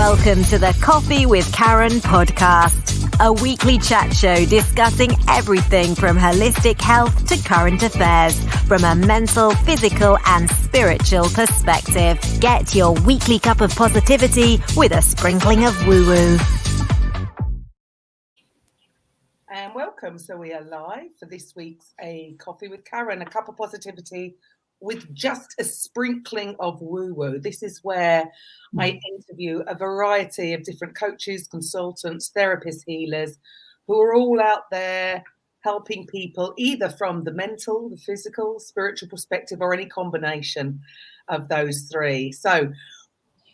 Welcome to the Coffee with Karen podcast, a weekly chat show discussing everything from holistic health to current affairs from a mental, physical and spiritual perspective. Get your weekly cup of positivity with a sprinkling of woo-woo. And welcome. So we are live for this week's A Coffee with Karen, a cup of positivity with just a sprinkling of woo-woo. This is where I interview a variety of different coaches, consultants, therapists, healers, who are all out there helping people either from the mental, the physical, spiritual perspective, or any combination of those three. So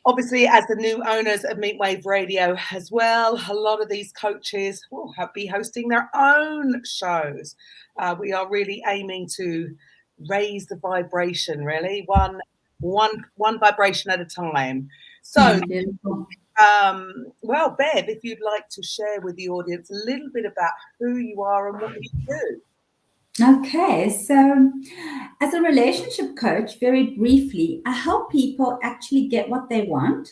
obviously, as the new owners of Meatwave Radio as well, a lot of these coaches will be hosting their own shows. We are really aiming to raise the vibration, really, one vibration at a time. So, well, Bev, if you'd like to share with the audience a little bit about who you are and what you do. Okay, so as a relationship coach, very briefly, I help people actually get what they want,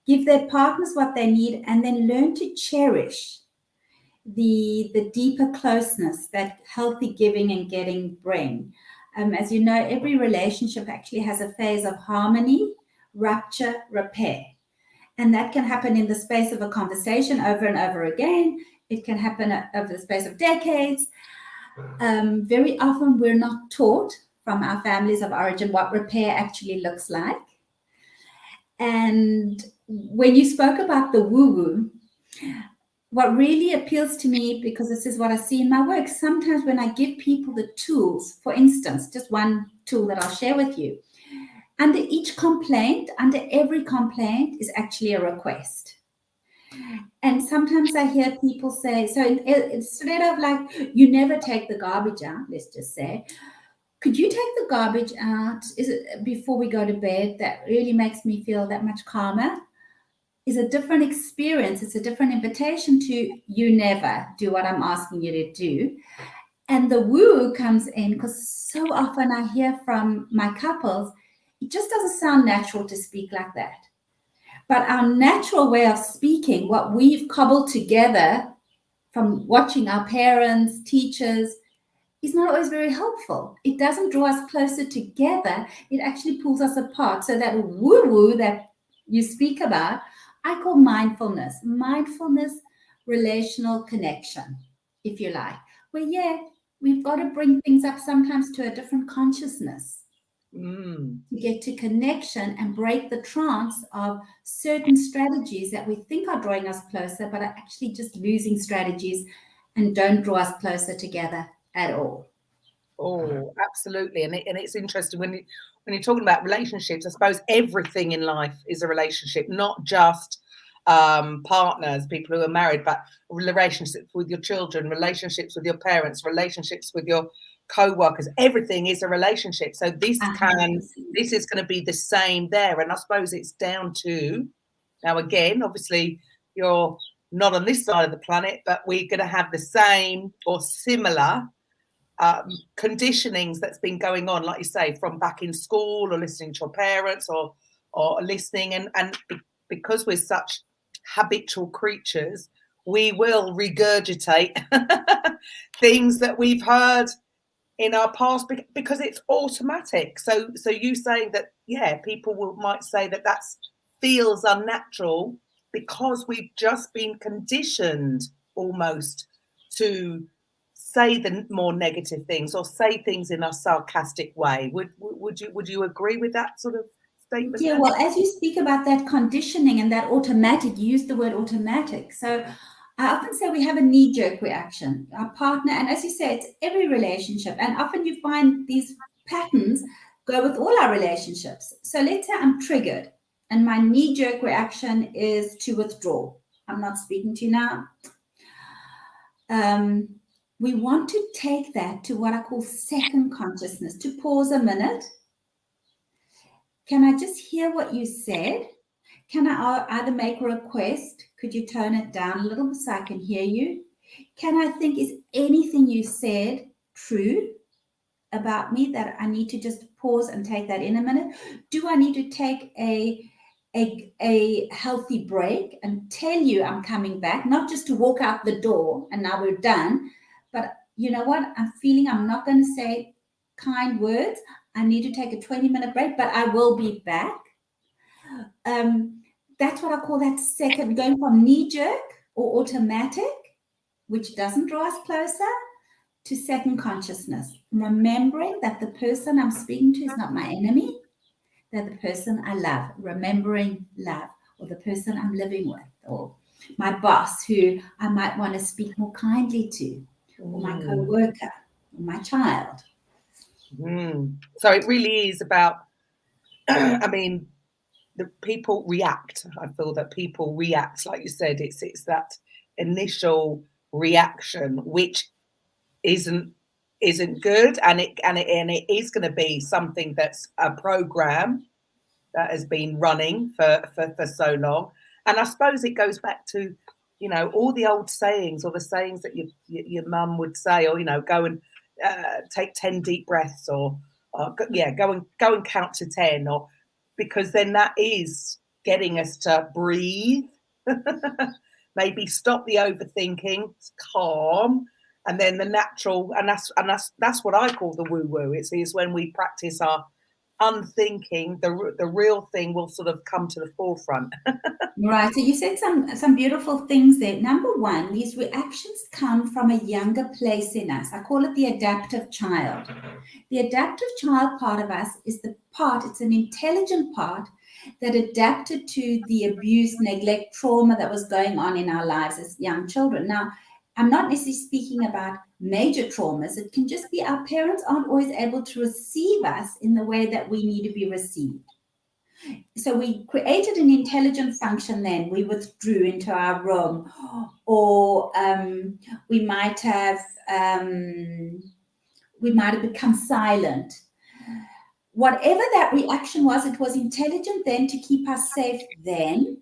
give their partners what they need, and then learn to cherish the deeper closeness that healthy giving and getting bring. As you know, every relationship actually has a phase of harmony, rupture, repair. And that can happen in the space of a conversation over and over again. It can happen over the space of decades. Very often we're not taught from our families of origin what repair actually looks like. And when you spoke about the woo-woo, what really appeals to me, because this is what I see in my work, sometimes when I give people the tools, for instance, just one tool that I'll share with you, under each complaint, under every complaint is actually a request. And sometimes I hear people say, so instead of like, you never take the garbage out, let's just say, could you take the garbage out before we go to bed? That really makes me feel that much calmer. Is a different experience. It's a different invitation to you never do what I'm asking you to do. And the woo comes in because so often I hear from my couples, it just doesn't sound natural to speak like that. But our natural way of speaking, what we've cobbled together from watching our parents, teachers, is not always very helpful. It doesn't draw us closer together. It actually pulls us apart. So that woo-woo that you speak about, I call mindfulness, relational connection, if you like. Where, we've got to bring things up sometimes to a different consciousness to get to connection and break the trance of certain strategies that we think are drawing us closer, but are actually just losing strategies and don't draw us closer together at all. Oh, absolutely. And it's interesting when you're talking about relationships, I suppose everything in life is a relationship, not just partners, people who are married, but relationships with your children, relationships with your parents, relationships with your co-workers. Everything is a relationship. So this is going to be the same there. And I suppose it's down to, now again, obviously you're not on this side of the planet, but we're going to have the same or similar conditionings that's been going on, like you say, from back in school or listening to your parents or listening. And because we're such habitual creatures, we will regurgitate things that we've heard in our past because it's automatic. So you saying that, people might say that feels unnatural because we've just been conditioned almost to say the more negative things or say things in a sarcastic way. Would you agree with that sort of statement? Yeah, well, as you speak about that conditioning and that automatic, you use the word automatic. So I often say we have a knee-jerk reaction. Our partner, and as you say, it's every relationship. And often you find these patterns go with all our relationships. So let's say I'm triggered and my knee-jerk reaction is to withdraw. I'm not speaking to you now. We want to take that to what I call second consciousness, to pause a minute. Can I just hear what you said? Can I either make a request? Could you tone it down a little so I can hear you? Can I think, is anything you said true about me that I need to just pause and take that in a minute? Do I need to take a a healthy break and tell you I'm coming back, not just to walk out the door and now we're done, but you know what? I'm feeling I'm not going to say kind words. I need to take a 20-minute break, but I will be back. That's what I call that second, going from knee-jerk or automatic, which doesn't draw us closer, to second consciousness. Remembering that the person I'm speaking to is not my enemy, that the person I love, remembering love, or the person I'm living with, or my boss who I might want to speak more kindly to, or my co-worker, or my child. So it really is about, I mean, the people react. I feel that people react, like you said, it's that initial reaction which isn't good, and it is going to be something that's a program that has been running for so long. And I suppose it goes back to, you know, all the old sayings, or the sayings that your mum would say, or, you know, go and take 10 deep breaths, or go and count to 10, or because then that is getting us to breathe, maybe stop the overthinking, calm, and then the natural, and that's what I call the woo-woo. It's when we practice our unthinking, the real thing will sort of come to the forefront. Right. So you said some beautiful things there. Number one, these reactions come from a younger place in us. I call it the adaptive child. The adaptive child part of us is it's an intelligent part that adapted to the abuse, neglect, trauma that was going on in our lives as young children. Now, I'm not necessarily speaking about major traumas. It can just be our parents aren't always able to receive us in the way that we need to be received. So we created an intelligent function, then we withdrew into our room, or we might have become silent. Whatever that reaction was, it was intelligent then to keep us safe then,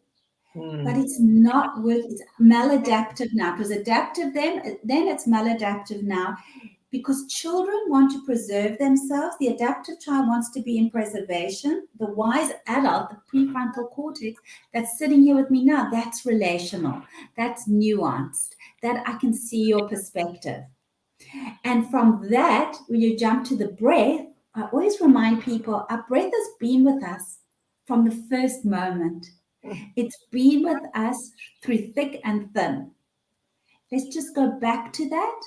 but it's not working. It's maladaptive now. It was adaptive then it's maladaptive now. Because children want to preserve themselves, the adaptive child wants to be in preservation. The wise adult, the prefrontal cortex that's sitting here with me now, that's relational, that's nuanced, that I can see your perspective. And from that, when you jump to the breath, I always remind people our breath has been with us from the first moment. It's been with us through thick and thin. Let's just go back to that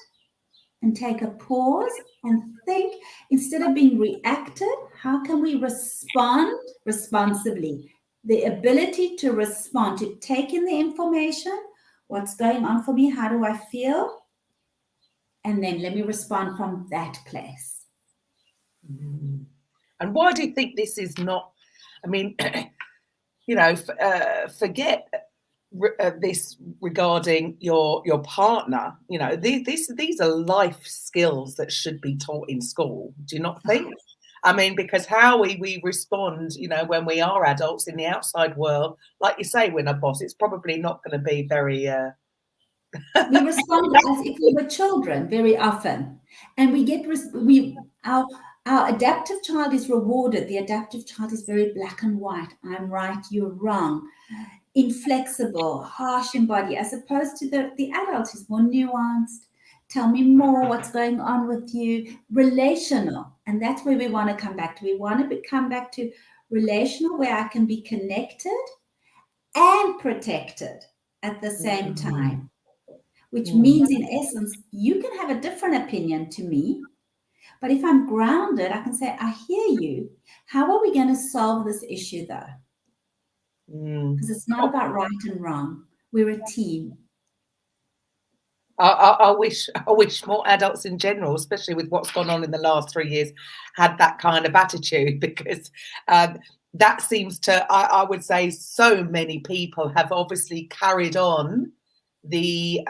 and take a pause and think, instead of being reactive, how can we respond responsibly? The ability to respond, to take in the information, what's going on for me, how do I feel? And then let me respond from that place. And why do you think this is not, I mean, you know, forget this regarding your partner, you know, these are life skills that should be taught in school. Do you not think? I mean, because how we respond, you know, when we are adults in the outside world, like you say, when a boss, it's probably not going to be very we respond as if we were children very often, and we get our adaptive child is rewarded. The adaptive child is very black and white. I'm right, you're wrong. Inflexible, harsh in body, as opposed to the adult is more nuanced. Tell me more, what's going on with you? Relational. And that's where we want to come back to. We want to come back to relational, where I can be connected and protected at the same time, which means, in essence, you can have a different opinion to me. But if I'm grounded, I can say, I hear you. How are we going to solve this issue, though? Because it's not about right and wrong. We're a team. I wish more adults in general, especially with what's gone on in the last 3 years, had that kind of attitude, because that seems to, I would say, so many people have obviously carried on the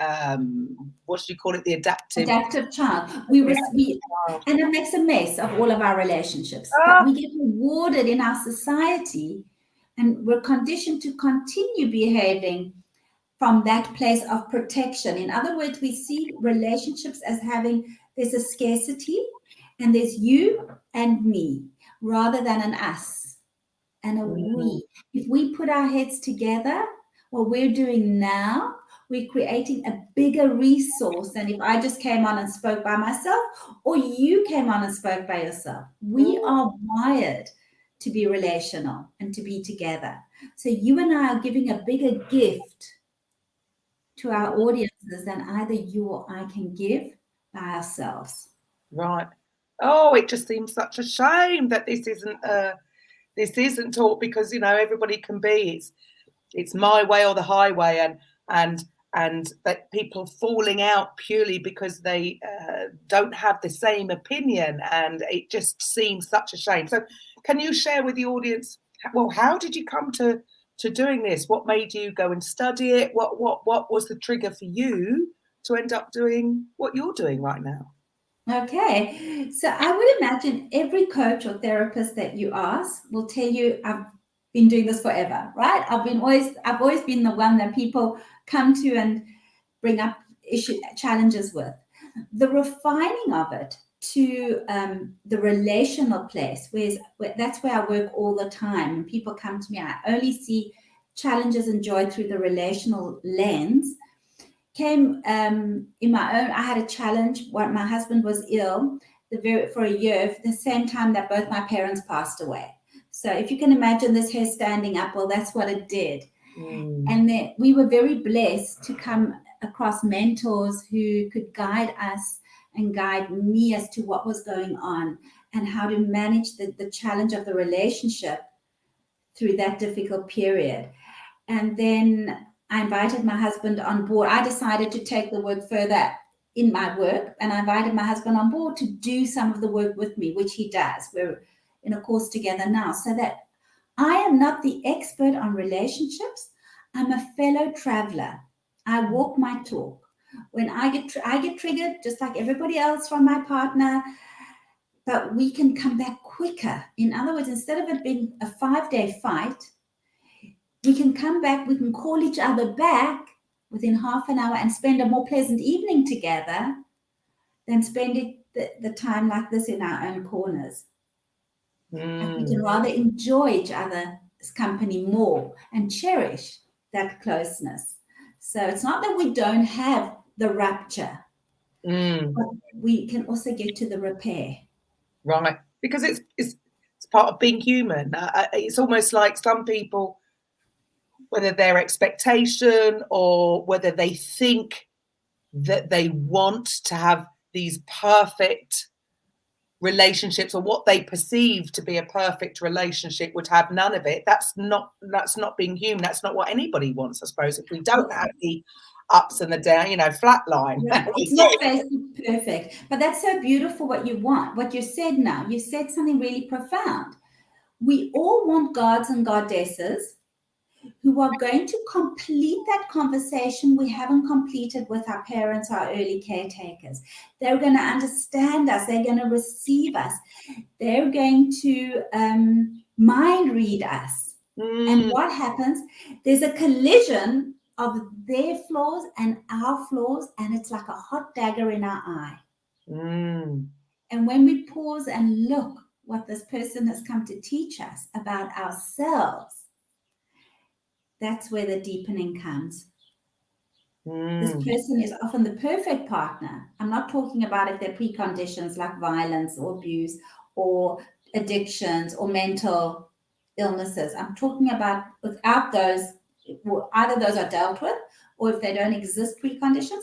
what do you call it, the adaptive child. We and it makes a mess of all of our relationships. But we get rewarded in our society, and we're conditioned to continue behaving from that place of protection. In other words, we see relationships as there's a scarcity, and there's you and me rather than an us. and a we. If we put our heads together, what we're doing now, we're creating a bigger resource than if I just came on and spoke by myself or you came on and spoke by yourself. We are wired to be relational and to be together. So you and I are giving a bigger gift to our audiences than either you or I can give by ourselves. Right. Oh, it just seems such a shame that this isn't taught, because, you know, everybody can be, it's my way or the highway, and that people falling out purely because they don't have the same opinion, and it just seems such a shame. So can you share with the audience, well, how did you come to doing this? What made you go and study it? What was the trigger for you to end up doing what you're doing right now? Okay, so I would imagine every coach or therapist that you ask will tell you, I've been doing this forever, right? I've always been the one that people come to and bring up challenges with. The refining of it to the relational place, where that's where I work all the time. When people come to me, I only see challenges and joy through the relational lens. Came in my own. I had a challenge when my husband was ill for a year, the same time that both my parents passed away. So if you can imagine this hair standing up, well, that's what it did. And then we were very blessed to come across mentors who could guide us and guide me as to what was going on and how to manage the challenge of the relationship through that difficult period. And then I invited my husband on board. I decided to take the work further in my work, and I invited my husband on board to do some of the work with me, which he does. We're in a course together now, so that I am not the expert on relationships. I'm a fellow traveler. I walk my talk. When I get triggered, just like everybody else, from my partner, but we can come back quicker. In other words, instead of it being a 5-day fight, we can come back, we can call each other back within half an hour and spend a more pleasant evening together than spending the time like this in our own corners. And we can rather enjoy each other's company more and cherish that closeness. So it's not that we don't have the rupture, but we can also get to the repair. Right, because it's part of being human. It's almost like some people, whether their expectation or whether they think that they want to have these perfect relationships, or what they perceive to be a perfect relationship, would have none of it. That's not being human. That's not what anybody wants, I suppose. If we don't have the ups and the down, flatline. Yeah, it's not perfect, but that's so beautiful what you want. What you said now, you said something really profound. We all want gods and goddesses who are going to complete that conversation we haven't completed with our parents, our early caretakers. They're going to understand us. They're going to receive us. They're going to mind read us. And what happens? There's a collision of their flaws and our flaws, and it's like a hot dagger in our eye. And when we pause and look what this person has come to teach us about ourselves, that's where the deepening comes. This person is often the perfect partner. I'm not talking about if they're preconditions like violence or abuse or addictions or mental illnesses. I'm talking about without those, either those are dealt with, or if they don't exist preconditions,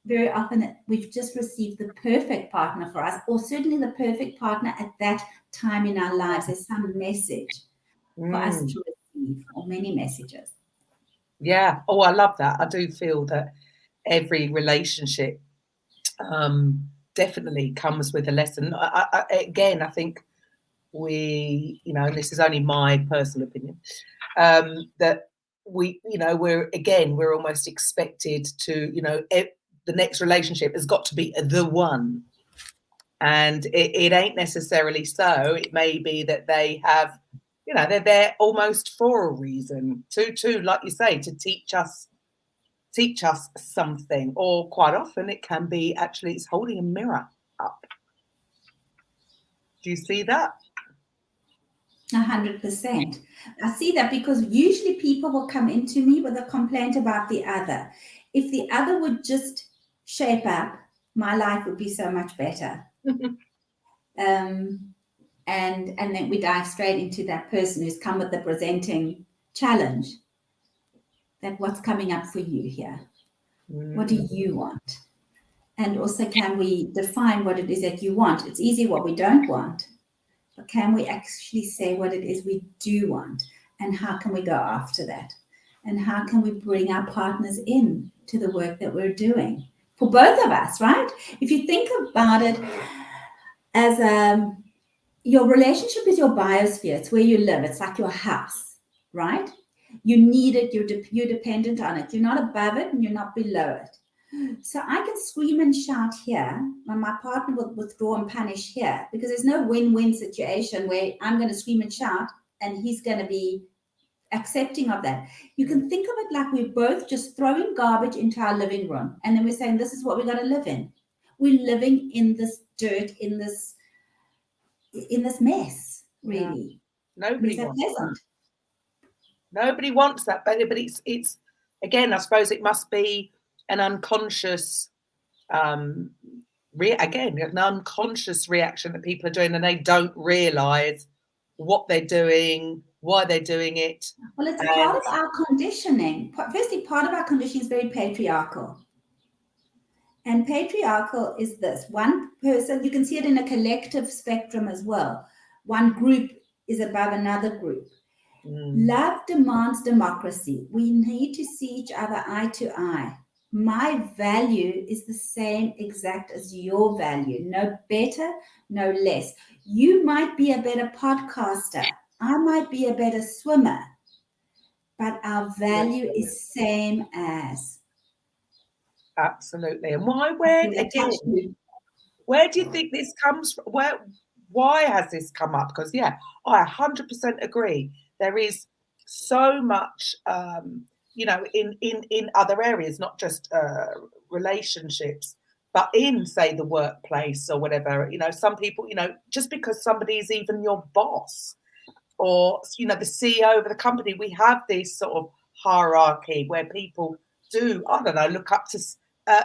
very often we've just received the perfect partner for us, or certainly the perfect partner at that time in our lives. There's some message for us to receive, or many messages. Yeah. Oh, I love that. I do feel that every relationship definitely comes with a lesson. I think we, and this is only my personal opinion, that we're almost expected to, the next relationship has got to be the one. And it ain't necessarily so. It may be that they have, they're there almost for a reason, to like you say, to teach us something. Or quite often it can be actually it's holding a mirror up. Do you see that? 100%. I see that because usually people will come into me with a complaint about the other. If the other would just shape up, my life would be so much better. And then we dive straight into that person who's come with the presenting challenge. That what's coming up for you here? What do you want? And also, can we define what it is that you want? It's easy what we don't want. But can we actually say what it is we do want? And how can we go after that? And how can we bring our partners in to the work that we're doing? For both of us, right? If you think about it as your relationship is your biosphere. It's where you live. It's like your house, right? You need it. You're dependent on it. You're not above it and you're not below it. So I can scream and shout here, and my partner will withdraw and punish here, because there's no win-win situation where I'm going to scream and shout and he's going to be accepting of that. You can think of it like we're both just throwing garbage into our living room, and then we're saying, this is what we're going to live in. We're living in this dirt, in this mess, really. Yeah. Nobody wants that. Nobody wants that, but it's again, I suppose it must be an unconscious an unconscious reaction that people are doing, and they don't realize what they're doing, why they're doing it. Well, it's part of our conditioning. Firstly, part of our conditioning is very patriarchal. And patriarchal is this: one person, you can see it in a collective spectrum as well. One group is above another group. Love demands democracy. We need to see each other eye to eye. My value is the same exact as your value. No better, no less. You might be a better podcaster. I might be a better swimmer. But our value is same as. Absolutely. And where do you think this comes from? Why has this come up? Because, I 100% agree. There is so much, in other areas, not just relationships, but in, say, the workplace or whatever. Some people, just because somebody is even your boss or, the CEO of the company, we have this sort of hierarchy where people do, I don't know, look up to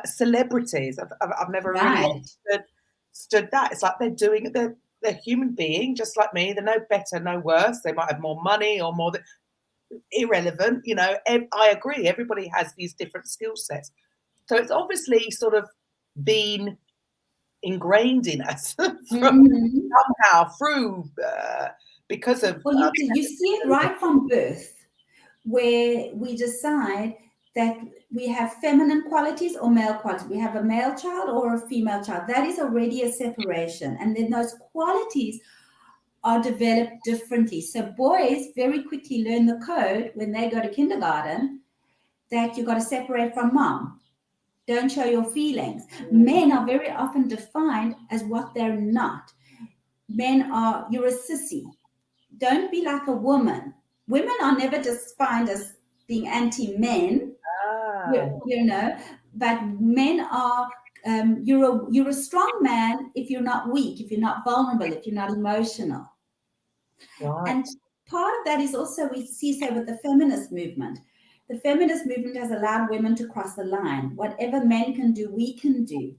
celebrities. I've never really understood that. It's like they're human being, just like me. They're no better, no worse. They might have more money or more irrelevant. I agree. Everybody has these different skill sets. So it's obviously sort of been ingrained in us somehow through because of. Well, you see it right from birth, where we decide that we have feminine qualities or male qualities. We have a male child or a female child. That is already a separation. And then those qualities are developed differently. So boys very quickly learn the code when they go to kindergarten that you've got to separate from mom. Don't show your feelings. Men are very often defined as what they're not. Men are, you're a sissy. Don't be like a woman. Women are never defined as being anti-men. But men are, you're a strong man if you're not weak, if you're not vulnerable, if you're not emotional. Right. And part of that is also, we see, say, with the feminist movement. The feminist movement has allowed women to cross the line. Whatever men can do, we can do.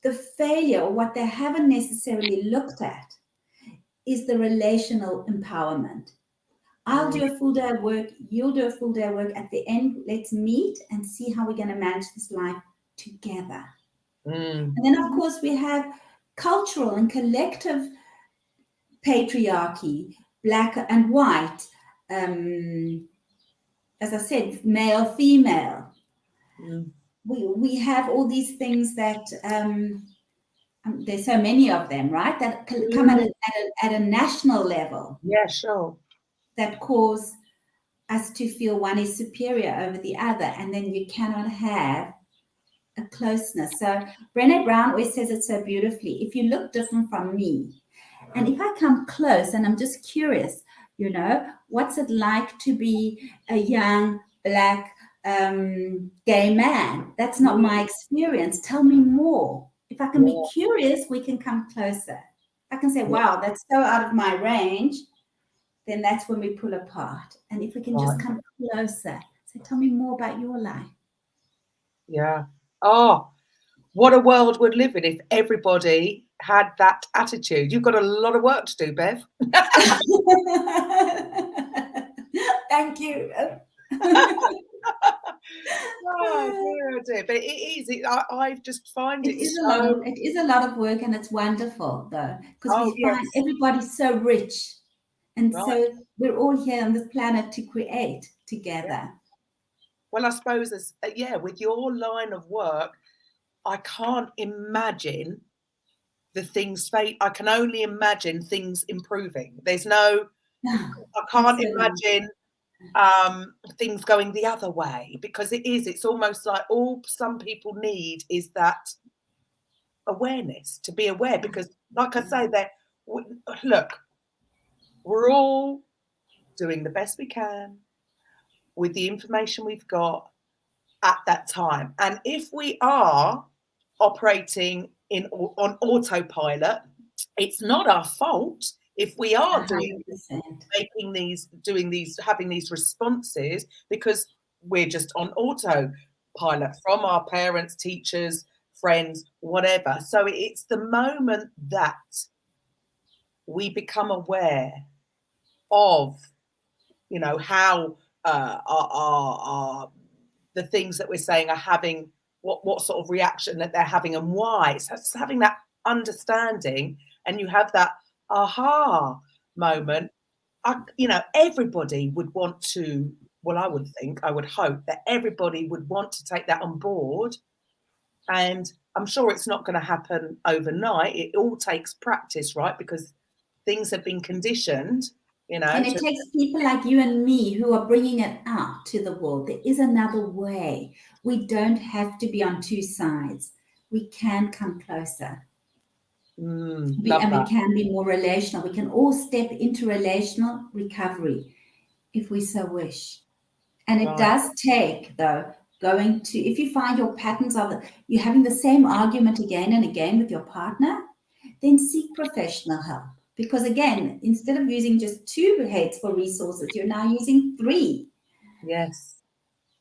The failure, or what they haven't necessarily looked at, is the relational empowerment. I'll do a full day of work, you'll do a full day of work. At the end, let's meet and see how we're going to manage this life together. And then, of course, we have cultural and collective patriarchy, black and white, as I said, male, female. We have all these things that there's so many of them, right? That come at a national level. Yeah, sure. That cause us to feel one is superior over the other, and then you cannot have a closeness. So Brené Brown always says it so beautifully. If you look different from me, and if I come close and I'm just curious, what's it like to be a young black gay man? That's not my experience. Tell me more. If I can be curious, we can come closer. I can say, wow, that's so out of my range. then that's when we pull apart. And if we can just come closer, so tell me more about your life. Yeah. Oh, what a world we'd live in if everybody had that attitude. You've got a lot of work to do, Bev. Thank you. Oh, dear. But it is. I just find it is a lot of work, and it's wonderful though, because we find everybody's so rich, and so we're all here on this planet to create together. Yeah. Well, I suppose with your line of work, I can't imagine the things I can only imagine things improving. There's no, I can't imagine things going the other way, because it's almost like all some people need is that awareness, to be aware, because like I say, look, we're all doing the best we can with the information we've got at that time. And if we are operating on autopilot, it's not our fault if we are having these responses, because we're just on autopilot from our parents, teachers, friends, whatever. So it's the moment that we become aware of, how the things that we're saying are having what sort of reaction that they're having and why. So it's having that understanding, and you have that aha moment. Everybody would want to, well, I would hope that everybody would want to take that on board. And I'm sure it's not going to happen overnight. It all takes practice, right? Because things have been conditioned, And it takes people like you and me who are bringing it out to the world. There is another way. We don't have to be on two sides. We can come closer. We can be more relational. We can all step into relational recovery if we so wish. And it does take, though, if you find your patterns you're having the same argument again and again with your partner, then seek professional help. Because again, instead of using just 2 heads for resources, you're now using 3. Yes.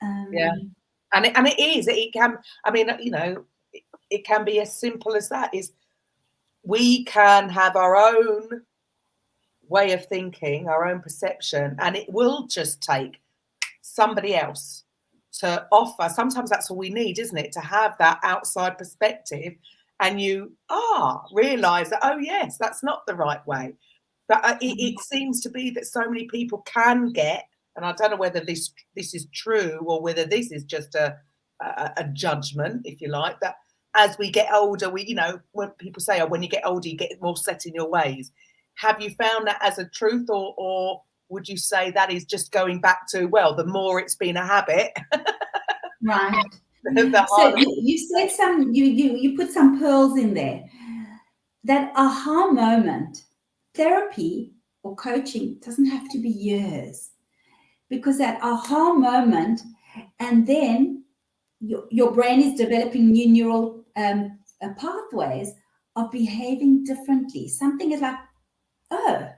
Yeah. And it is. It can. I mean, it can be as simple as that. Is we can have our own way of thinking, our own perception, and it will just take somebody else to offer. Sometimes that's all we need, isn't it? To have that outside perspective. And you realize that, oh, yes, that's not the right way. But it seems to be that so many people can get, and I don't know whether this is true or whether this is just a judgment, if you like, that as we get older, when people say, when you get older, you get more set in your ways. Have you found that as a truth, or would you say that is just going back to, well, the more it's been a habit? Right. So you said you put some pearls in there. That aha moment, therapy or coaching doesn't have to be years, because that aha moment, and then your brain is developing new neural pathways of behaving differently. Something is like, there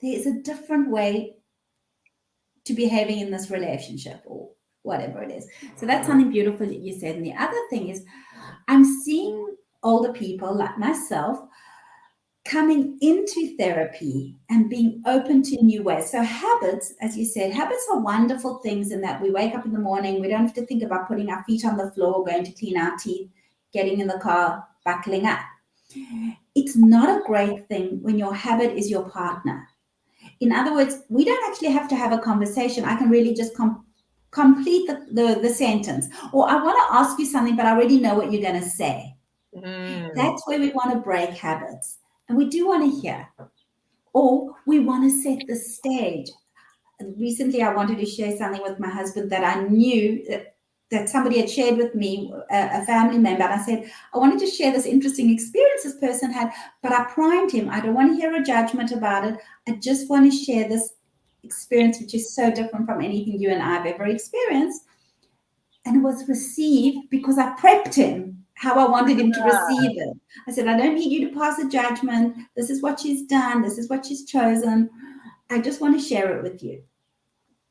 is a different way to behaving in this relationship, or whatever it is. So that's something beautiful that you said. And the other thing is, I'm seeing older people like myself coming into therapy and being open to new ways. So habits, as you said, habits are wonderful things in that we wake up in the morning, we don't have to think about putting our feet on the floor, going to clean our teeth, getting in the car, buckling up. It's not a great thing when your habit is your partner. In other words, we don't actually have to have a conversation. I can really just complete the sentence. Or I want to ask you something, but I already know what you're going to say. That's where we want to break habits. And we do want to hear. Or we want to set the stage. Recently, I wanted to share something with my husband that I knew that somebody had shared with me, a family member. And I said, I wanted to share this interesting experience this person had, but I primed him. I don't want to hear a judgment about it. I just want to share this experience, which is so different from anything you and I have ever experienced. And it was received because I prepped him how I wanted him to receive it. I said, I don't need you to pass a judgment. This is what she's done. This is what she's chosen. I just want to share it with you.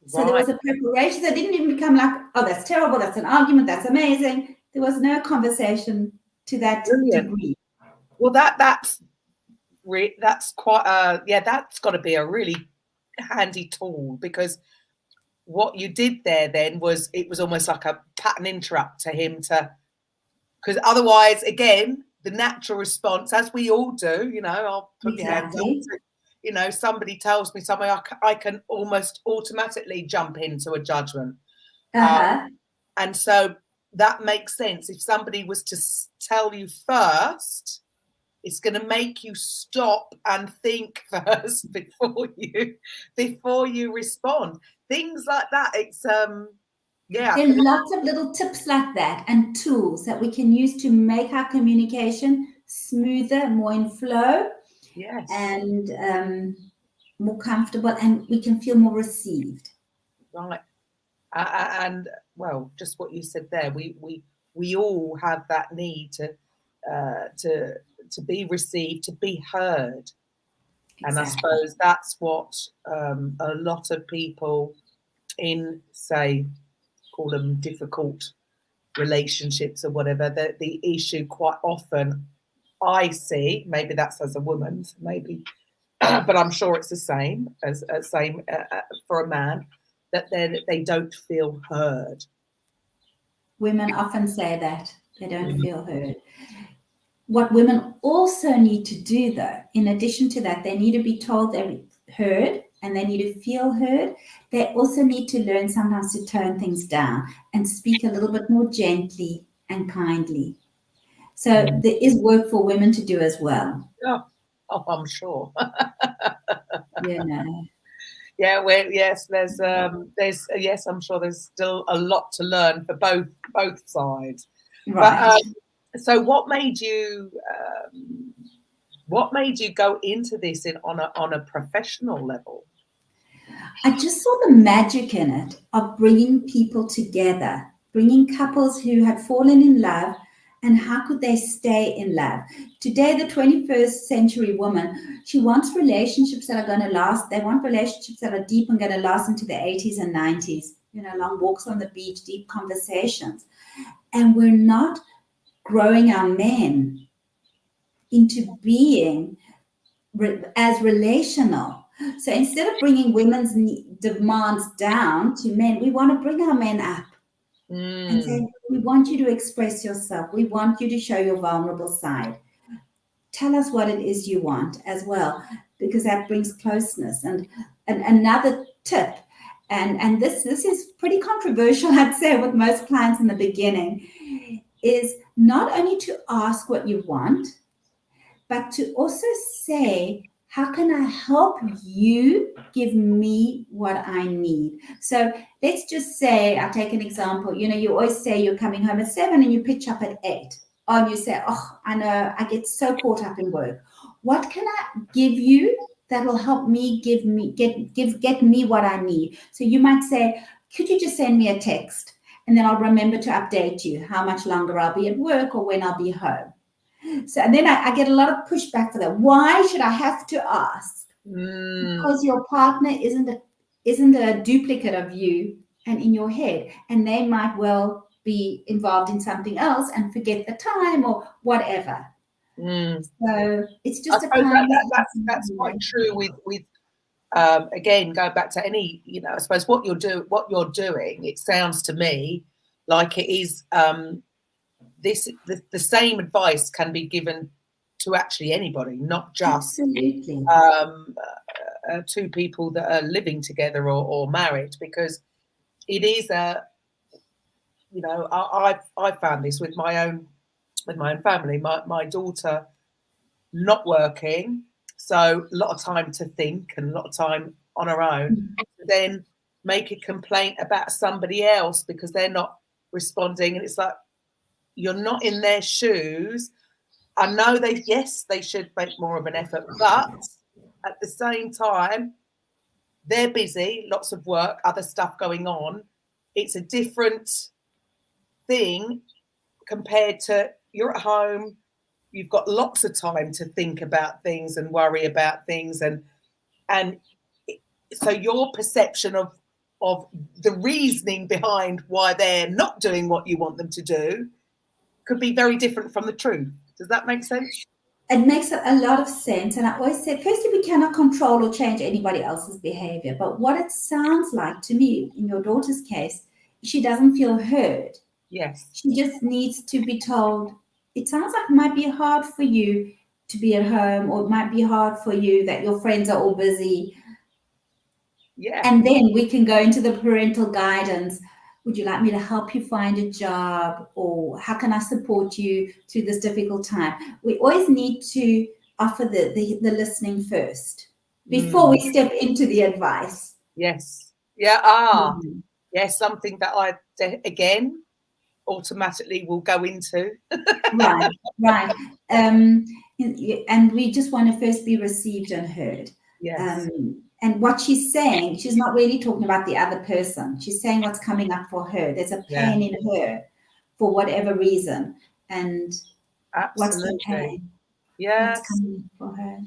So Right. there was a preparation that didn't even become like, oh, that's terrible, that's an argument, that's amazing. There was no conversation to that degree. Well, that's quite that's got to be a really handy tool, because what you did there then was, it was almost like a pattern interrupt to him, because otherwise, again, the natural response, as we all do, I'll put your hands up. Somebody tells me something, I can almost automatically jump into a judgment. And so that makes sense. If somebody was to tell you first, it's going to make you stop and think first before you respond. Things like that. It's There are lots of little tips like that and tools that we can use to make our communication smoother, more in flow, yes, and more comfortable, and we can feel more received. Right. And well, just what you said there, we all have that need to be received, to be heard. Exactly. And I suppose that's what a lot of people in, say, call them difficult relationships or whatever, the issue quite often I see, maybe that's as a woman, maybe, but I'm sure it's the same for a man, that they don't feel heard. Women often say that they don't feel heard. What women also need to do, though, in addition to that, they need to be told they're heard and they need to feel heard. They also need to learn sometimes to tone things down and speak a little bit more gently and kindly. So there is work for women to do as well. Oh, I'm sure. Yeah, well, yes, there's yes, I'm sure there's still a lot to learn for both sides. Right. But so what made you go into this on a professional level? I just saw the magic in it of bringing people together, bringing couples who had fallen in love, and how could they stay in love? Today, the 21st century woman, she wants relationships that are going to last. They want relationships that are deep and going to last into the 80s and 90s, long walks on the beach, deep conversations. And we're not growing our men into being as relational. So instead of bringing women's demands down to men, we want to bring our men up and say, we want you to express yourself. We want you to show your vulnerable side. Tell us what it is you want as well, because that brings closeness. And another tip, and this is pretty controversial, I'd say, with most clients in the beginning, is not only to ask what you want, but to also say, how can I help you give me what I need? So let's just say, I'll take an example. You always say you're coming home at 7 and you pitch up at 8. And you say, oh, I know, I get so caught up in work. What can I give you that will help me get me what I need? So you might say, could you just send me a text? And then I'll remember to update you how much longer I'll be at work or when I'll be home. So and then I get a lot of pushback for that. Why should I have to ask? Because your partner isn't a duplicate of you and in your head, and they might well be involved in something else and forget the time or whatever. So it's just that's quite true with again, going back to any, I suppose what you're doing, it sounds to me like it is the same advice can be given to actually anybody, not just two people that are living together or married, because it is I found this with my own family. My daughter not working, so a lot of time to think and a lot of time on her own, then make a complaint about somebody else because they're not responding, and it's like, you're not in their shoes. I know they should make more of an effort, but at the same time, they're busy, lots of work, other stuff going on. It's a different thing compared to you're at home, you've got lots of time to think about things and worry about things, and so your perception of the reasoning behind why they're not doing what you want them to do could be very different from the truth. Does that make sense? It makes a lot of sense. And I always say, firstly, we cannot control or change anybody else's behavior. But what it sounds like to me, in your daughter's case, she doesn't feel heard. Yes. She just needs to be told, it sounds like it might be hard for you to be at home, or it might be hard for you that your friends are all busy. Yeah. And then we can go into the parental guidance. Would you like me to help you find a job? Or how can I support you through this difficult time? We always need to offer the listening first before we step into the advice. Yes. Yeah. Yes, something that I, again, automatically will go into. Right. And we just want to first be received and heard. Yes. And what she's saying, she's not really talking about the other person. She's saying what's coming up for her. There's a pain in her for whatever reason. And what's the pain? Yes. What's coming up for her?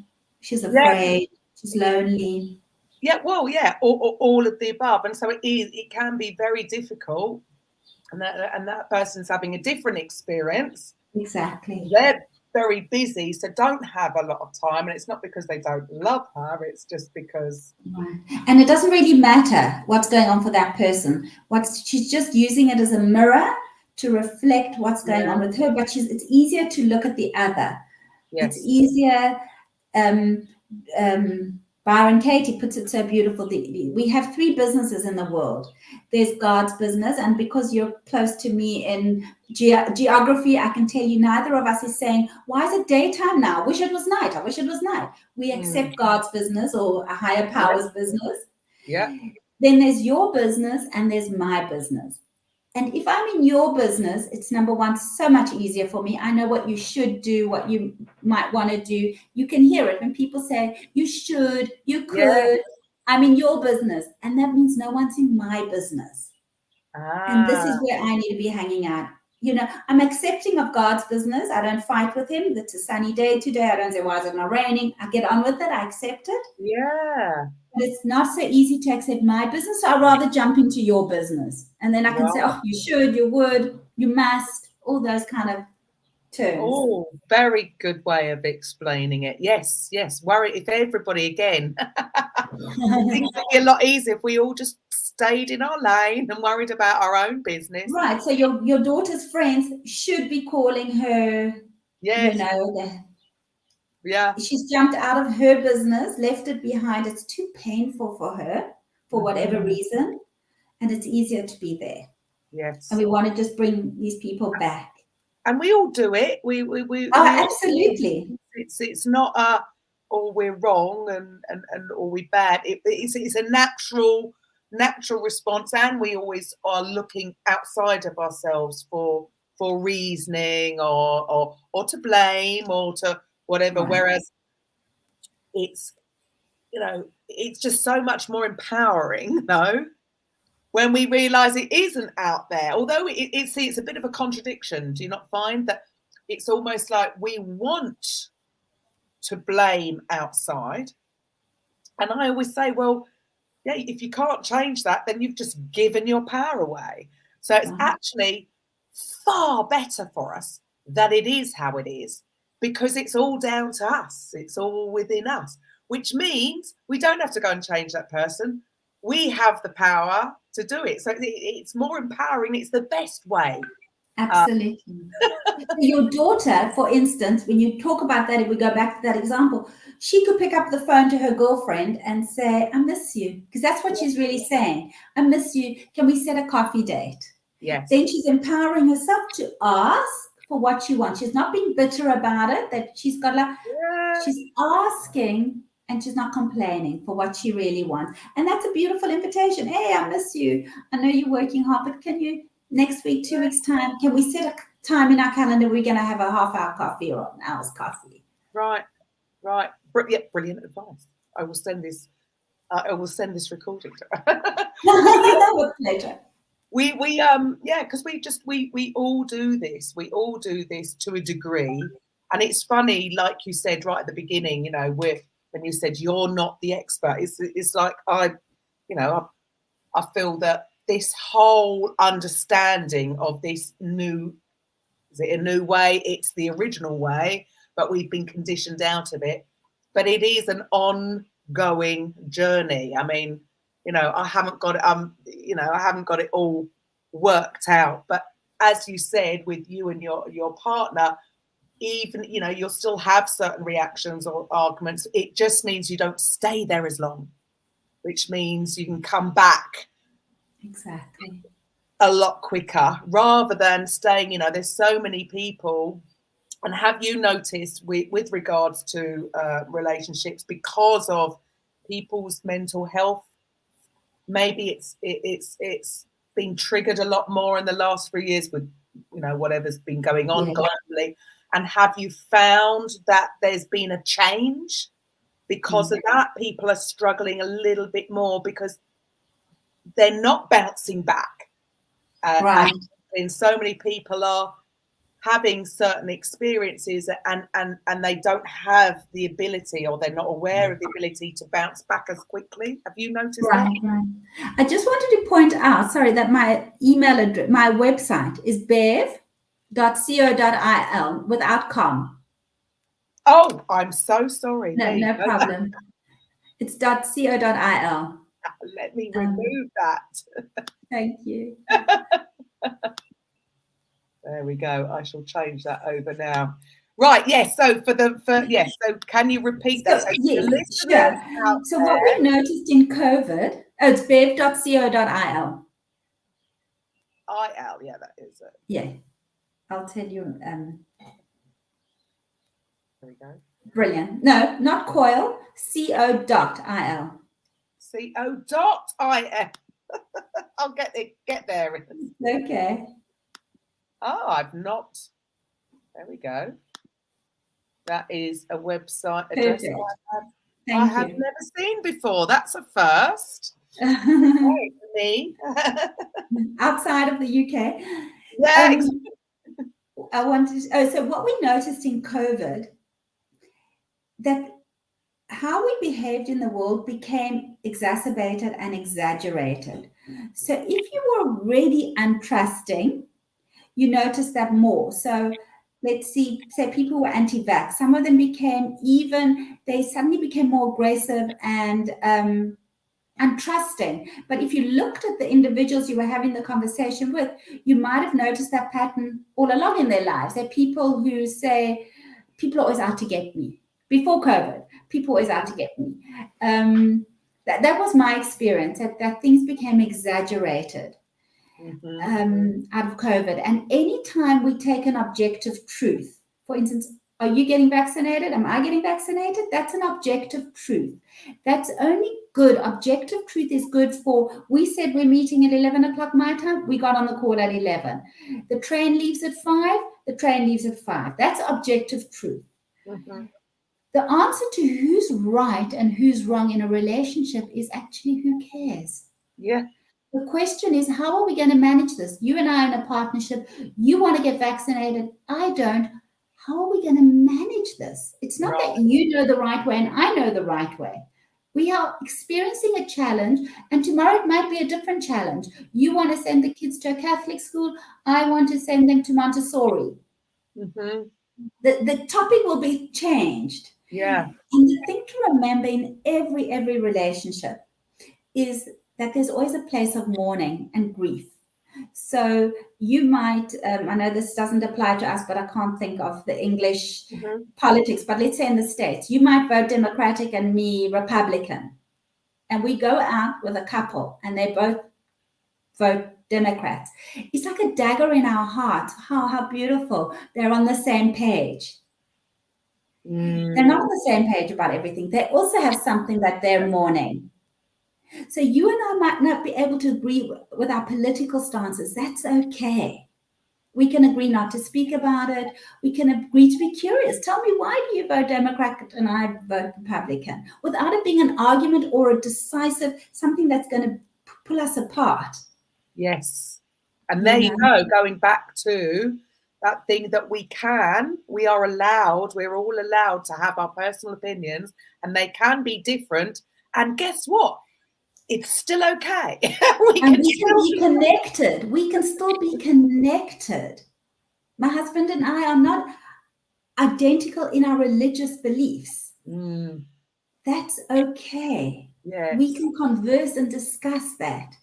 She's afraid. She's lonely. Yeah, well, yeah, all of the above. And so it can be very difficult. And that person's having a different experience. Exactly. They're very busy, so don't have a lot of time. And it's not because they don't love her, it's just because. Right. And it doesn't really matter what's going on for that person. She's just using it as a mirror to reflect what's going on with her. But it's easier to look at the other. Yes. It's easier. Byron Katie puts it so beautiful. We have 3 businesses in the world. There's God's business, and because you're close to me in geography, I can tell you neither of us is saying, why is it daytime now? I wish it was night. I wish it was night. We accept God's business or a higher power's business. Yeah. Then there's your business and there's my business. And if I'm in your business, it's number one, so much easier for me. I know what you should do, what you might want to do. You can hear it when people say, you should, you could. Yes. I'm in your business. And that means no one's in my business. And this is where I need to be hanging out. You know, I'm accepting of God's business. I don't fight with him. It's a sunny day today. I don't say, why is it not raining? I get on with it. I accept it. Yeah. But it's not so easy to accept my business. So I'd rather jump into your business. And then I can say, oh, you should, you would, you must, all those kind of terms. Oh, very good way of explaining it. Yes, yes. Worry if everybody again. Things would be a lot easier if we all just stayed in our lane and worried about our own business. Right. So your daughter's friends should be calling her, yes. You know, yeah. She's jumped out of her business, left it behind. It's too painful for her for whatever reason. And it's easier to be there. Yes. And we want to just bring these people back. And we all do it. We absolutely. It's not or we're wrong and or we're bad. It's a natural response, and we always are looking outside of ourselves for reasoning or to blame or to whatever. Right. Whereas it's, you know, it's just so much more empowering, when we realize it isn't out there. Although it's a bit of a contradiction. Do you not find that it's almost like we want to blame outside? And I always say, well, yeah, if you can't change that, then you've just given your power away. So it's actually far better for us that it is how it is, because it's all down to us. It's all within us, which means we don't have to go and change that person. We have the power to do it. So it's more empowering. It's the best way. Absolutely. Your daughter, for instance, when you talk about that, if we go back to that example, she could pick up the phone to her girlfriend and say, I miss you. Because that's what she's really saying. I miss you. Can we set a coffee date? Yes. Then she's empowering herself to ask for what she wants. She's not being bitter about it, that she's got she's asking and she's not complaining for what she really wants. And that's a beautiful invitation. Hey, I miss you. I know you're working hard, but can you, next week, 2 weeks' time, can we set a time in our calendar we're going to have a half-hour coffee or an hour's coffee? Right. Brilliant advice. I will send this recording to her. With pleasure. Because we all do this. We all do this to a degree. And it's funny, like you said right at the beginning, when you said you're not the expert. It's like I feel that this whole understanding of this new, is it a new way? It's the original way, but we've been conditioned out of it. But it is an ongoing journey. I mean, I haven't got it. I haven't got it all worked out. But as you said, with you and your partner, even you'll still have certain reactions or arguments. It just means you don't stay there as long, which means you can come back exactly a lot quicker rather than staying. There's so many people. And have you noticed with regards to relationships, because of people's mental health, maybe it's been triggered a lot more in the last 3 years with whatever's been going on globally? And have you found that there's been a change because of that? People are struggling a little bit more because they're not bouncing back. Right. And so many people are having certain experiences and they don't have the ability, or they're not aware of the ability to bounce back as quickly. Have you noticed that? Right. I just wanted to point out, sorry, that my email address, my website is bev.co.il without com. Oh, I'm so sorry. No problem. It's .co.il. Let me remove that. Thank you. There we go. I shall change that over now. Right. Yes. So So can you repeat that? Yes, sure. So what we noticed in COVID, it's bev.co.il. IL, yeah, that is it. Yeah. I'll tell you. There we go. Brilliant. No, not coil. co.il. co.il. I'll get there. Okay. Oh, I've not. There we go. That is a website address I have never seen before. That's a first. Great for me. Outside of the UK. Yeah. So what we noticed in COVID, that how we behaved in the world became exacerbated and exaggerated. So if you were already untrusting, you notice that more. So let's say people who were anti-vax, some of them they suddenly became more aggressive and untrusting. But if you looked at the individuals you were having the conversation with, you might have noticed that pattern all along in their lives. They're people who say, people are always out to get me. Before COVID, people were always out to get me. That was my experience, that things became exaggerated. Out of COVID. And anytime we take an objective truth, for instance, are you getting vaccinated? Am I getting vaccinated? That's an objective truth. That's only good. Objective truth is good for, we said we're meeting at 11 o'clock my time, we got on the call at 11. The train leaves at 5, the train leaves at 5. That's objective truth. The answer to who's right and who's wrong in a relationship is actually who cares. Yeah. The question is, how are we going to manage this? You and I are in a partnership. You want to get vaccinated. I don't. How are we going to manage this? It's not that you know the right way and I know the right way. We are experiencing a challenge, and tomorrow it might be a different challenge. You want to send the kids to a Catholic school. I want to send them to Montessori. The topic will be changed. Yeah. And the thing to remember in every relationship is that there's always a place of mourning and grief. So you might, I know this doesn't apply to us, but I can't think of the English politics, but let's say in the States, you might vote Democratic and me Republican. And we go out with a couple and they both vote Democrats. It's like a dagger in our heart. How beautiful. They're on the same page. They're not on the same page about everything. They also have something that they're mourning. So you and I might not be able to agree with our political stances. That's okay. We can agree not to speak about it. We can agree to be curious. Tell me, why do you vote Democrat and I vote Republican? Without it being an argument or a decisive, something that's going to pull us apart. Yes. And there you go, going back to that thing that we're all allowed to have our personal opinions, and they can be different. And guess what? It's still okay. We can be connected. We can still be connected. My husband and I are not identical in our religious beliefs. That's okay. Yes. We can converse and discuss that.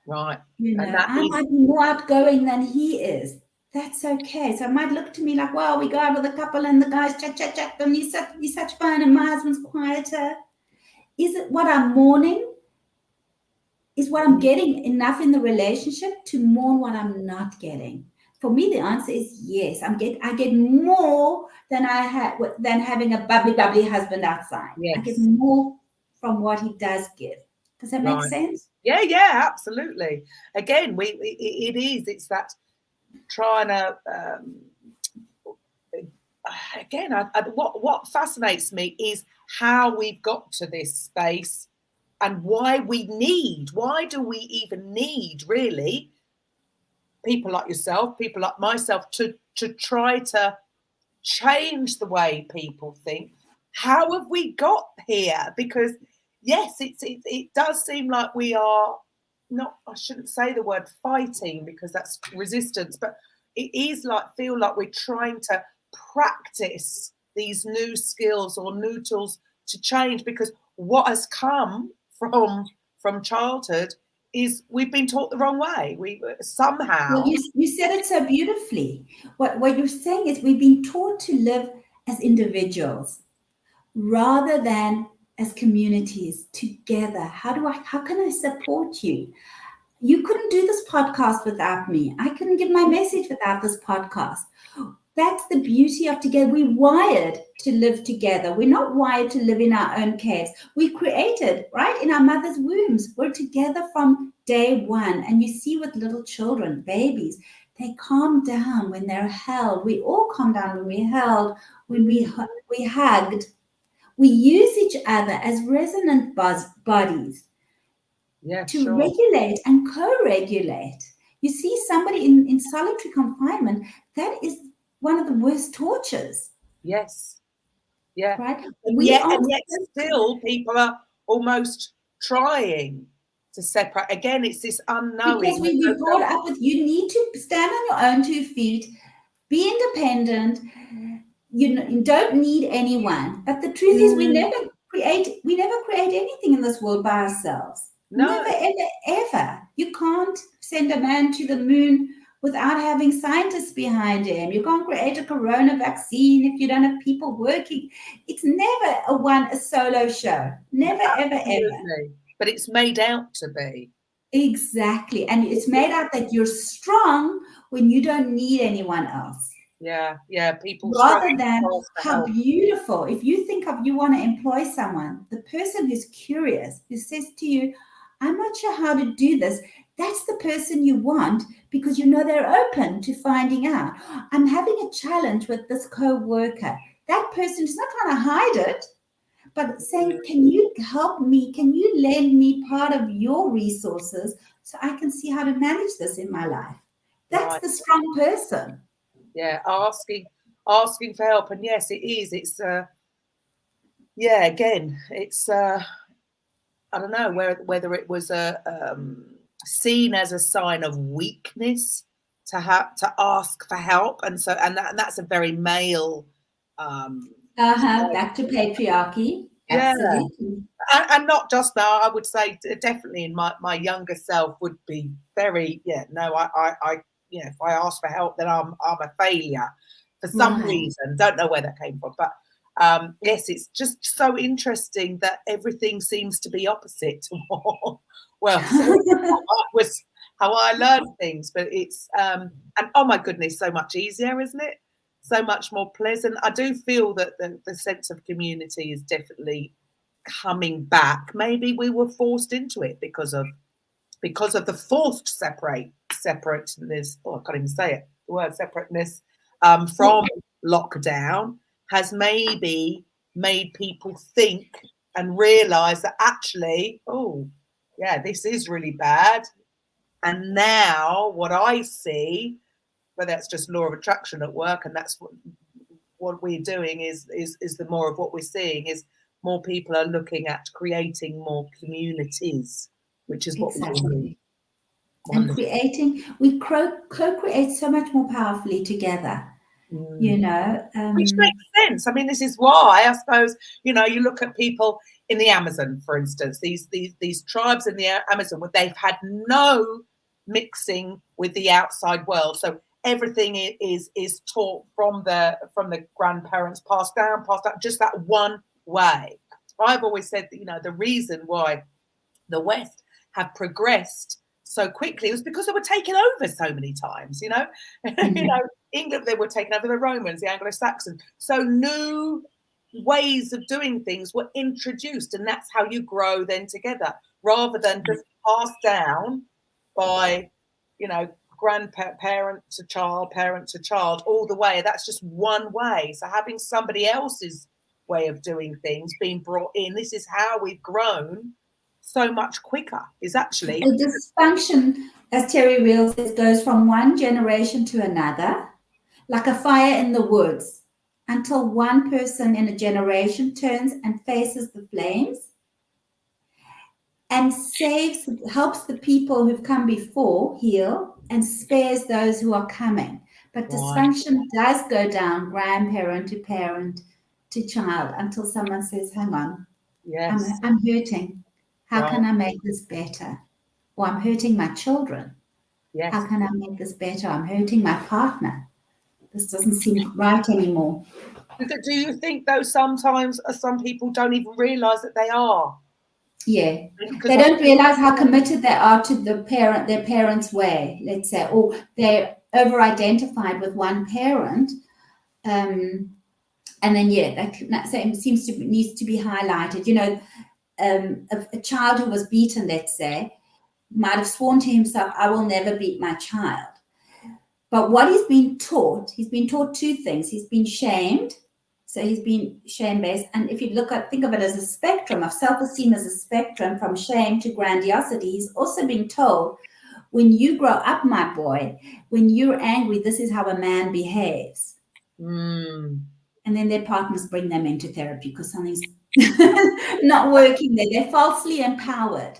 Right. I might be more outgoing than he is. That's okay. So it might look to me like, well, we go out with a couple and the guys chat, and he's such fun and my husband's quieter. Is it what I'm mourning? Is what I'm getting enough in the relationship to mourn what I'm not getting? For me, the answer is yes. I get more than having a bubbly husband outside. Yes. I get more from what he does give. Does that make sense? Yeah, absolutely. Again, it's that trying to again. What fascinates me is how we've got to this space. And why do we even need, really, people like yourself, people like myself, to try to change the way people think? How have we got here? Because, yes, it does seem like we are not, I shouldn't say the word fighting because that's resistance, but it is feel like we're trying to practice these new skills or new tools to change, because what has come from childhood is we've been taught the wrong way. We somehow. Well, you said it so beautifully. What you're saying is we've been taught to live as individuals rather than as communities together. How can I support you? You couldn't do this podcast without me. I couldn't give my message without this podcast. That's the beauty of together. We're wired to live together. We're not wired to live in our own caves. We created, right, in our mother's wombs. We're together from day one. And you see with little children, babies, they calm down when they're held. We all calm down when we're held, when we hugged. We use each other as resonant bodies to regulate and co-regulate. You see somebody in solitary confinement, that is one of the worst tortures. Yes. Yeah. Right. And yet still people are almost trying to separate. Again, it's this unknowing. Because we've been brought up with, you need to stand on your own 2 feet, be independent. You don't need anyone. But the truth is we never create anything in this world by ourselves. No. Never, ever. You can't send a man to the moon without having scientists behind him. You can't create a corona vaccine if you don't have people working. It's never a solo show. Never, Absolutely. ever. But it's made out to be. Exactly. And it's made out that you're strong when you don't need anyone else. Yeah. People rather than how beautiful. If you want to employ someone, the person who's curious, who says to you, I'm not sure how to do this, that's the person you want, because they're open to finding out. I'm having a challenge with this co-worker. That person is not trying to hide it, but saying, can you help me? Can you lend me part of your resources so I can see how to manage this in my life? That's the strong person. Yeah, asking for help. And yes, it is. It's again, it's I don't know whether it was seen as a sign of weakness to have to ask for help, and that's a very male. Back to patriarchy. Yeah. Absolutely. And not just now. I would say definitely in my younger self would be very I if I ask for help, then I'm a failure for some reason. Don't know where that came from, but yes, it's just so interesting that everything seems to be opposite to was how I learned things. But it's and oh my goodness, so much easier, isn't it? So much more pleasant. I do feel that the sense of community is definitely coming back. Maybe we were forced into it because of the forced separateness. Oh, I can't even say it. The word separateness from lockdown has maybe made people think and realize that actually, this is really bad. And now what I see whether that's just law of attraction at work, and that's what we're doing is the more of what we're seeing is more people are looking at creating more communities, which is what we need. And we co-create so much more powerfully together. You know, which makes sense. I mean, this is why I suppose, you know, you look at people in the Amazon, for instance, these tribes in the Amazon where they've had no mixing with the outside world. So everything is taught from the grandparents, passed down, just that one way. I've always said that, you know, the reason why the West have progressed so quickly was because they were taken over so many times, you know. You know, England, they were taken over the Romans, the Anglo-Saxons. So new ways of doing things were introduced, and that's how you grow then together, rather than just passed down by, you know, grandparent to child, parent to child, all the way. That's just one way. So having somebody else's way of doing things being brought in, this is how we've grown so much quicker, is actually the dysfunction, as Terry Real says, goes from one generation to another, like a fire in the woods, until one person in a generation turns and faces the flames and helps the people who've come before heal and spares those who are coming. But dysfunction does go down grandparent to parent to child until someone says, hang on, I'm hurting. How can I make this better? Or I'm hurting my children. Yes. How can I make this better? I'm hurting my partner. This doesn't seem right anymore. Do you think, though, sometimes some people don't even realise that they are? Yeah. They don't realise how committed they are to their parents' way, let's say, or they're over-identified with one parent. And then, that needs to be highlighted. You know, a child who was beaten, let's say, might have sworn to himself, I will never beat my child. But what he's been taught two things. He's been shamed. So he's been shame-based. And if you think of it as a spectrum of self-esteem as a spectrum from shame to grandiosity, he's also been told, when you grow up, my boy, when you're angry, this is how a man behaves. And then their partners bring them into therapy because something's not working there. They're falsely empowered.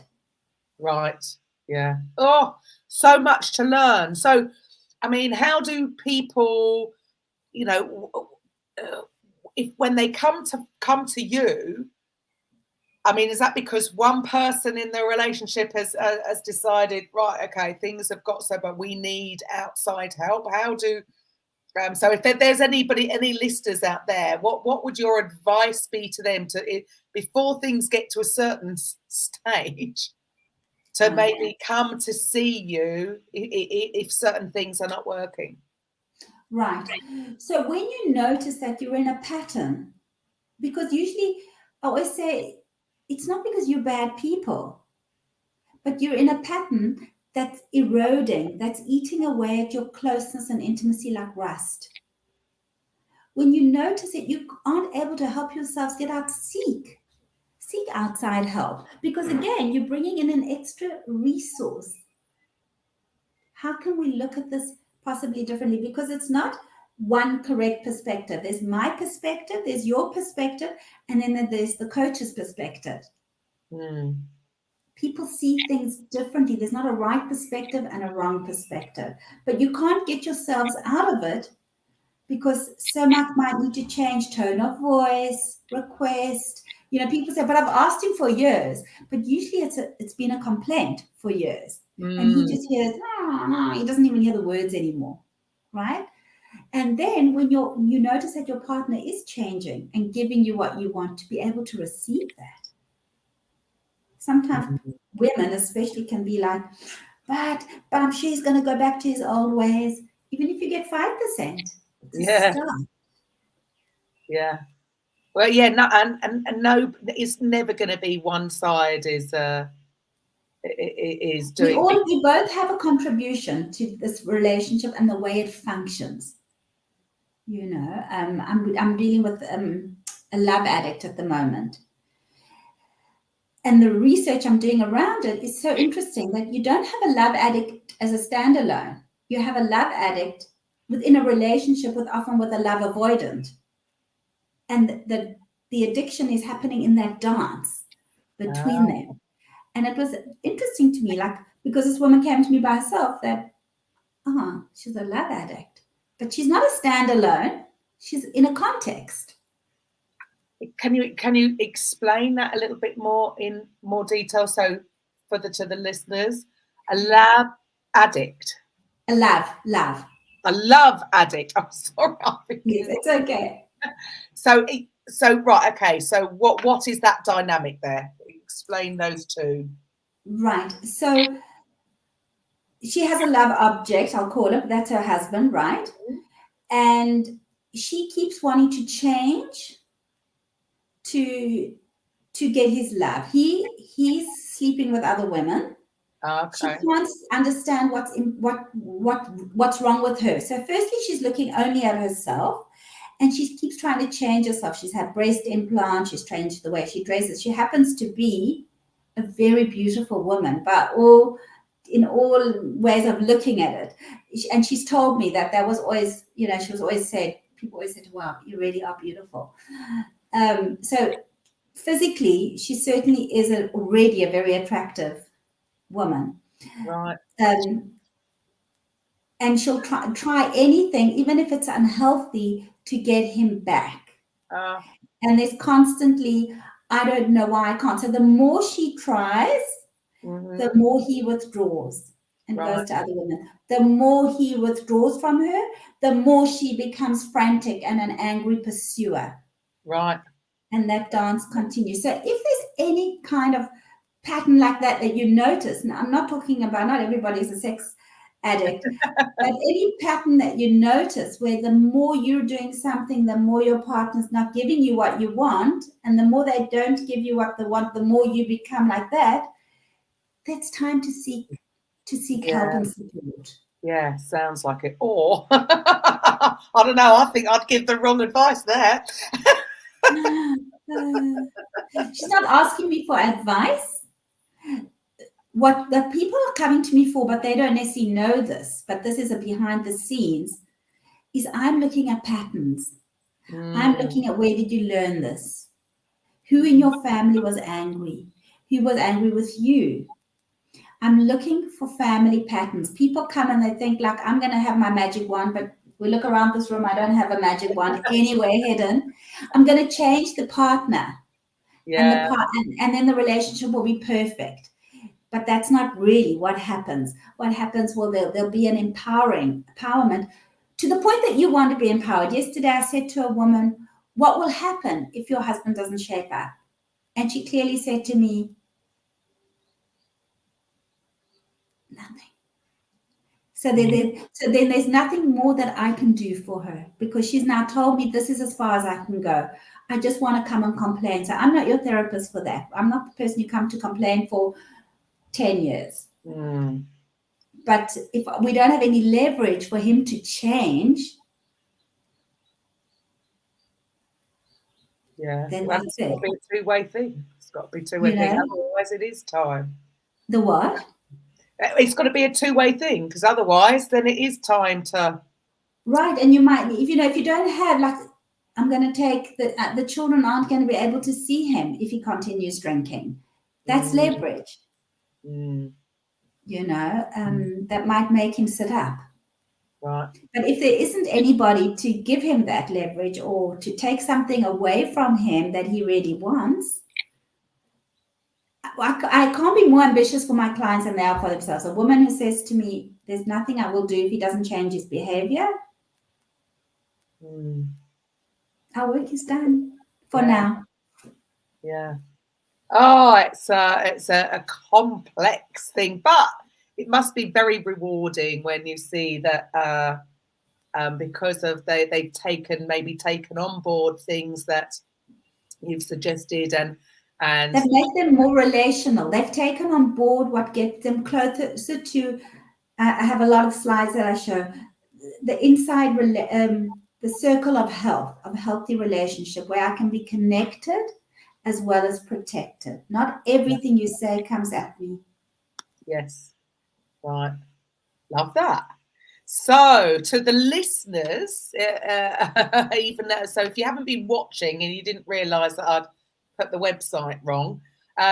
Right. Yeah. Oh, so much to learn. So, I mean, how do people, you know, when they come to you, I mean, is that because one person in the relationship has decided, right, okay, things have got so, but we need outside help? How do so if there's any listeners out there, what would your advice be to them before things get to a certain stage to maybe come to see you if certain things are not working? Right. So when you notice that you're in a pattern, because usually I always say it's not because you're bad people, but you're in a pattern that's eroding, that's eating away at your closeness and intimacy like rust. When you notice it, you aren't able to help yourselves get out, seek outside help, because again, you're bringing in an extra resource. How can we look at this possibly differently? Because it's not one correct perspective. There's my perspective, there's your perspective, and then there's the coach's perspective. People see things differently. There's not a right perspective and a wrong perspective. But you can't get yourselves out of it because so much might need to change tone of voice, request. You know, people say, but I've asked him for years. But usually it's been a complaint for years. And he just hears, no, he doesn't even hear the words anymore, right? And then when you notice that your partner is changing and giving you what you want, to be able to receive that. Sometimes women especially can be like, but I'm sure he's going to go back to his old ways, even if you get 5%. Yeah. Yeah. Well, yeah, no, and no, it's never going to be one side is doing. We both have a contribution to this relationship and the way it functions. You know, I'm dealing with a love addict at the moment. And the research I'm doing around it is so interesting that you don't have a love addict as a standalone. You have a love addict within a relationship often with a love avoidant. And the addiction is happening in that dance between them. And it was interesting to me, like, because this woman came to me by herself that, she's a love addict, but she's not a standalone. She's in a context. Can you explain that a little bit more in more detail? So to the listeners, a love addict. A love. A love addict. I'm sorry. Yes, it's okay. So right, okay. So what is that dynamic there? Explain those two. Right. So she has a love object, I'll call it. That's her husband, right? Mm-hmm. And she keeps wanting to change to get his love. He's sleeping with other women. Okay. She can't understand what's wrong with her. So firstly, she's looking only at herself, and she keeps trying to change herself. She's had breast implants. She's changed the way she dresses. She happens to be a very beautiful woman, but in all ways of looking at it. And she's told me that was always, she was always said, people always said, wow, you really are beautiful. So physically, she certainly is already a very attractive woman. Right. And she'll try anything, even if it's unhealthy, to get him back. And there's constantly, I don't know why I can't. So the more she tries, the more he withdraws and goes to other women. The more he withdraws from her, the more she becomes frantic and an angry pursuer. Right. And that dance continues. So if there's any kind of pattern like that you notice, and I'm not talking about, not everybody's a sex addict, but any pattern that you notice where the more you're doing something, the more your partner's not giving you what you want, and the more they don't give you what they want, the more you become like that, that's time to seek help and support. Yeah, sounds like it. Or I don't know, I think I'd give the wrong advice there. She's not asking me for advice. What the people are coming to me for, but they don't necessarily know this, but this is a behind the scenes, is I'm looking at patterns. I'm looking at, where did you learn this? Who in your family was angry? Who was angry with you? I'm looking for family patterns. People come and they think, like, I'm going to have my magic wand, but we look around this room, I don't have a magic wand anywhere hidden. I'm going to change the partner. Yeah. And then the relationship will be perfect. But that's not really what happens. What happens, well, there'll be an empowerment to the point that you want to be empowered. Yesterday, I said to a woman, what will happen if your husband doesn't shape up? And she clearly said to me, nothing. So then there's nothing more that I can do for her, because she's now told me this is as far as I can go. I just want to come and complain. So I'm not your therapist for that. I'm not the person you come to complain for 10 years. But if we don't have any leverage for him to change, then that's it. It's got to be a two-way thing. It's got to be a two-way thing. Otherwise, it is time. The what? It's got to be a two-way thing, because otherwise, then it is time to. Right, and you might, if you don't have, like, I'm going to take the children aren't going to be able to see him if he continues drinking. That's leverage. That might make him sit up. Right. But if there isn't anybody to give him that leverage or to take something away from him that he really wants, I can't be more ambitious for my clients than they are for themselves. A woman who says to me, there's nothing I will do if he doesn't change his behavior, our work is done for now. Yeah. Oh, it's a complex thing, but it must be very rewarding when you see that because of they've taken on board things that you've suggested and that make them more relational. They've taken on board what gets them closer to. I have a lot of slides that I show the inside, the circle of health, of a healthy relationship where I can be connected as well as protected. Not everything you say comes at me. Yes. Right. Love that. So to the listeners, even though, so if you haven't been watching and you didn't realise that I'd put the website wrong,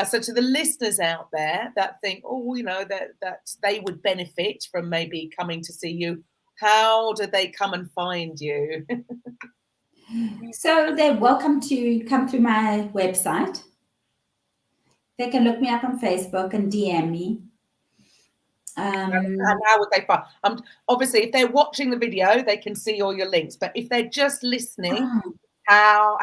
so to the listeners out there that think, that they would benefit from maybe coming to see you, how do they come and find you? So they're welcome to come through my website. They can look me up on Facebook and DM me. And how would they find? Obviously, if they're watching the video, they can see all your links. But if they're just listening, how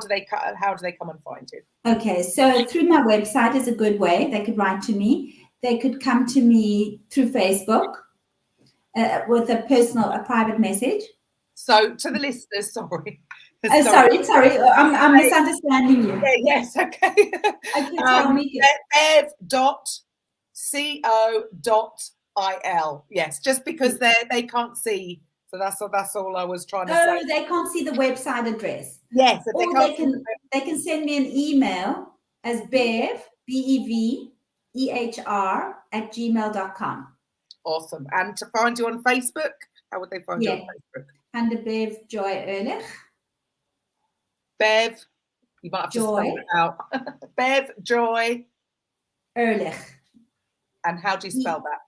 do they come and find you? Okay, so through my website is a good way. They could write to me. They could come to me through Facebook with a private message. So to the listeners, sorry. Sorry, I'm misunderstanding you. Yeah, yes, okay. Okay, tell me. bev.co.il. Yes, just because they can't see. So that's all I was trying to say. Oh, they can't see the website address. Yes, or they can send me an email as Bev, BEVEHR @gmail.com. Awesome. And to find you on Facebook, how would they find you on Facebook? Under Bev Joy Ehrlich. Bev, you might have to spell it out. Bev Joy Ehrlich. And how do you spell that?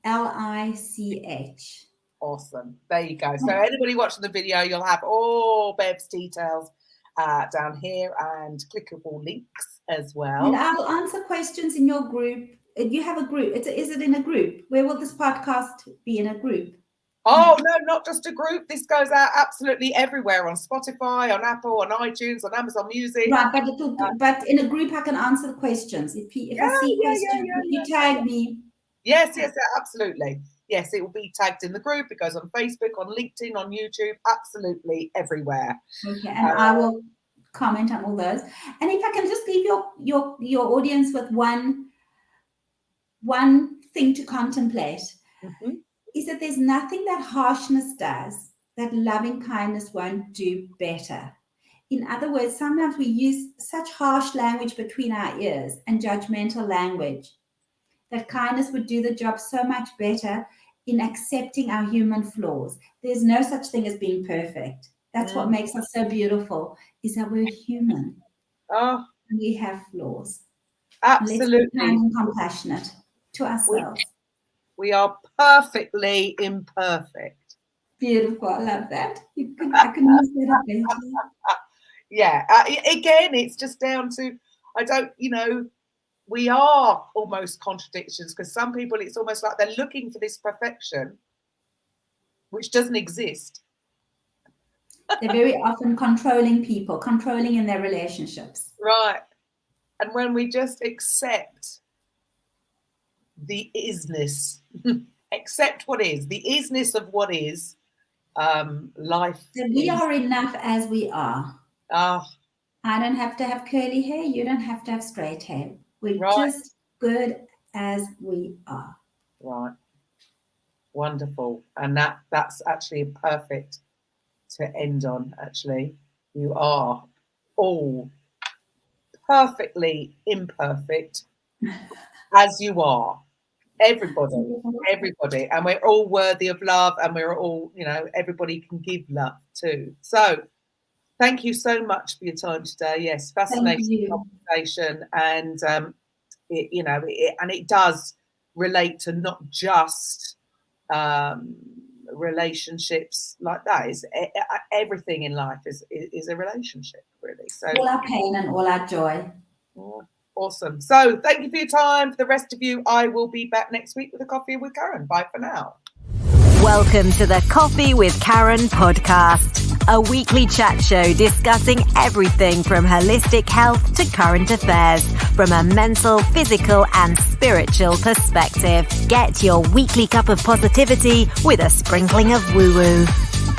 EHRLICH. Awesome. There you go. So anybody watching the video, you'll have all Bev's details down here and clickable links as well. And I'll answer questions in your group. You have a group. Is it in a group? Where will this podcast be in a group? Oh, no, not just a group. This goes out absolutely everywhere, on Spotify, on Apple, on iTunes, on Amazon Music. Right, but in a group I can answer the questions. If I see questions, you tag me. Yes, absolutely. Yes, it will be tagged in the group. It goes on Facebook, on LinkedIn, on YouTube, absolutely everywhere. Okay, and I will comment on all those. And if I can just leave your audience with one thing to contemplate. Mm-hmm. Is that there's nothing that harshness does that loving kindness won't do better. In other words, sometimes we use such harsh language between our ears and judgmental language that kindness would do the job so much better in accepting our human flaws. There's no such thing as being perfect. That's what makes us so beautiful, is that we're human. Oh, and we have flaws. Absolutely. Let's be kind and compassionate to ourselves. We are perfectly imperfect. Beautiful. I love that. I can use that better. Yeah. Again, it's just down to, we are almost contradictions, because some people, it's almost like they're looking for this perfection, which doesn't exist. They're very often controlling people, controlling in their relationships. Right. And when we just accept the isness, accept what is, the isness of what is, life. So we are enough as we are. I don't have to have curly hair. You don't have to have straight hair. We're just good as we are. Right. Wonderful. And that's actually perfect to end on, actually. You are all perfectly imperfect as you are. Everybody. And we're all worthy of love, and we're all, everybody can give love too. So thank you so much for your time today. Yes, fascinating conversation. And, it does relate to not just relationships like that. Is everything in life is a relationship, really. So all our pain and all our joy. Awesome. So thank you for your time. For the rest of you, I will be back next week with a Coffee with Karen. Bye for now. Welcome to the Coffee with Karen podcast, a weekly chat show discussing everything from holistic health to current affairs from a mental, physical and spiritual perspective. Get your weekly cup of positivity with a sprinkling of woo-woo.